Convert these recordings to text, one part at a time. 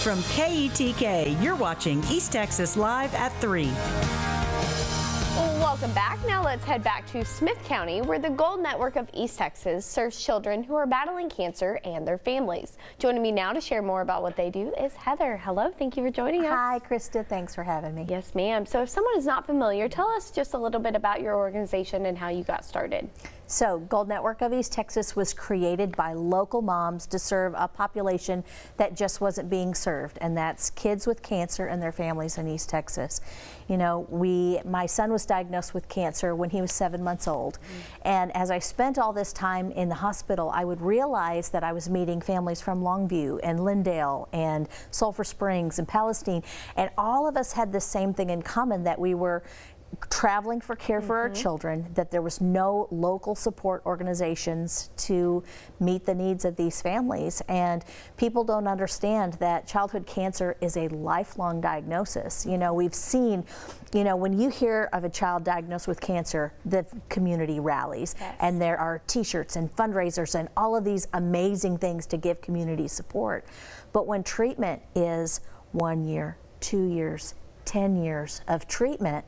From KETK, you're watching East Texas Live at 3. Welcome back. Now let's head back to Smith County, where the Gold Network of East Texas serves children who are battling cancer and their families. Joining me now to share more about what they do is Heather. Hello, thank you for joining us. Hi, Krista. Thanks for having me. Yes, ma'am. So if someone is not familiar, tell us just a little bit about your organization and how you got started. So, Gold Network of East Texas was created by local moms to serve a population that just wasn't being served, and that's kids with cancer and their families in East Texas. You know, my son was diagnosed with cancer when he was 7 months old, and as I spent all this time in the hospital, I would realize that I was meeting families from Longview and Lindale and Sulphur Springs and Palestine, and all of us had the same thing in common, that we were traveling for care for our children, that there was no local support organizations to meet the needs of these families. And people don't understand that childhood cancer is a lifelong diagnosis. You know, we've seen, you know, when you hear of a child diagnosed with cancer, the community rallies. Yes. And there are t-shirts and fundraisers and all of these amazing things to give community support. But when treatment is 1 year, 2 years, 10 years of treatment,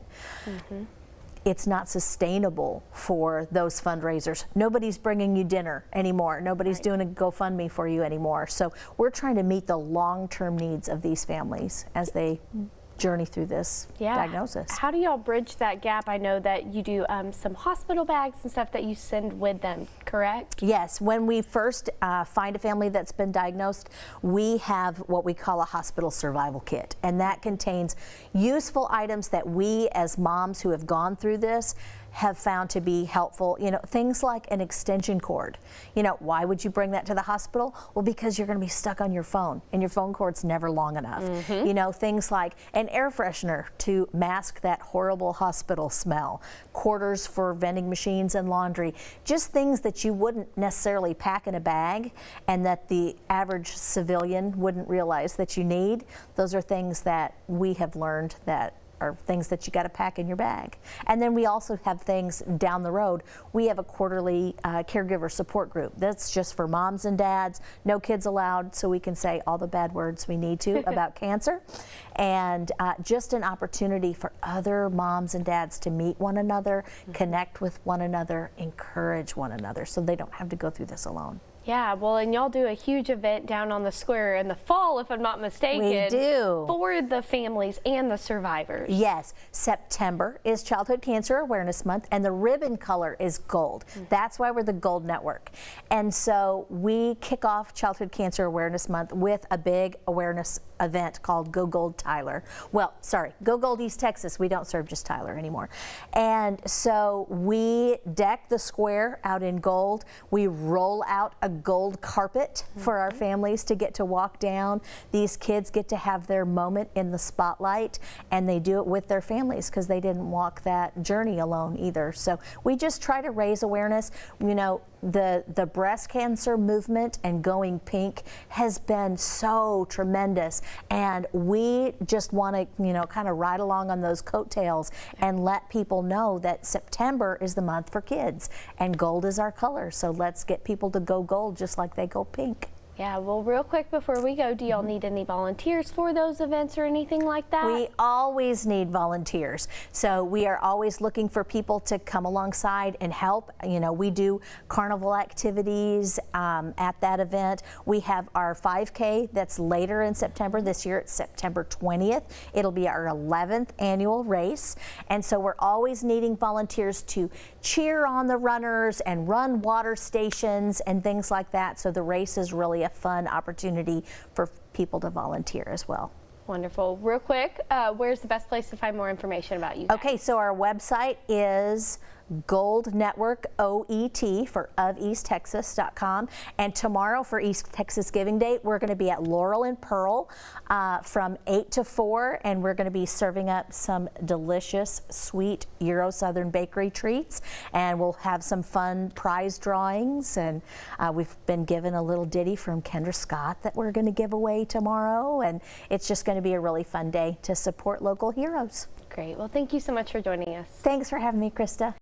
it's not sustainable for those fundraisers. Nobody's bringing you dinner anymore. Nobody's doing a GoFundMe for you anymore. So we're trying to meet the long-term needs of these families as they journey through this diagnosis. How do y'all bridge that gap? I know that you do some hospital bags and stuff that you send with them, correct? Yes, when we first find a family that's been diagnosed, we have what we call a hospital survival kit, and that contains useful items that we as moms who have gone through this have found to be helpful. You know, things like an extension cord. You know, why would you bring that to the hospital? Well, because you're going to be stuck on your phone and your phone cord's never long enough. You know, things like an air freshener to mask that horrible hospital smell, quarters for vending machines and laundry, just things that you wouldn't necessarily pack in a bag and that the average civilian wouldn't realize that you need. Those are things that we have learned that are things that you got to pack in your bag. And then we also have things down the road. We have a quarterly caregiver support group. That's just for moms and dads, no kids allowed, so we can say all the bad words we need to about cancer. And just an opportunity for other moms and dads to meet one another, connect with one another, encourage one another, so they don't have to go through this alone. Yeah, well, and y'all do a huge event down on the square in the fall, if I'm not mistaken. We do. For the families and the survivors. Yes, September is Childhood Cancer Awareness Month, and the ribbon color is gold. That's why we're the Gold Network. And so we kick off Childhood Cancer Awareness Month with a big awareness event called Go Gold Tyler. Well, sorry, Go Gold East Texas. We don't serve just Tyler anymore. And so we deck the square out in gold. We roll out a gold carpet for our families to get to walk down. These kids get to have their moment in the spotlight, and they do it with their families because they didn't walk that journey alone either. So we just try to raise awareness. You know, the breast cancer movement and Going Pink has been so tremendous, and we just want to, you know, kind of ride along on those coattails and let people know that September is the month for kids and gold is our color. So let's get people to go gold just like they go pink. Yeah, well, real quick before we go, do y'all need any volunteers for those events or anything like that? We always need volunteers. So we are always looking for people to come alongside and help. You know, we do carnival activities at that event. We have our 5K that's later in September. This year it's September 20th. It'll be our 11th annual race. And so we're always needing volunteers to cheer on the runners and run water stations and things like that. So the race is really a fun opportunity for people to volunteer as well. Wonderful. Real quick, where's the best place to find more information about you guys? Okay, so our website is Gold Network OET for ofeasttexas.com, and tomorrow for East Texas Giving Day we're going to be at Laurel and Pearl from 8 to 4, and we're going to be serving up some delicious sweet Euro Southern bakery treats, and we'll have some fun prize drawings, and we've been given a little ditty from Kendra Scott that we're going to give away tomorrow, and it's just going to be a really fun day to support local heroes. Great. Well, thank you so much for joining us. Thanks for having me, Krista.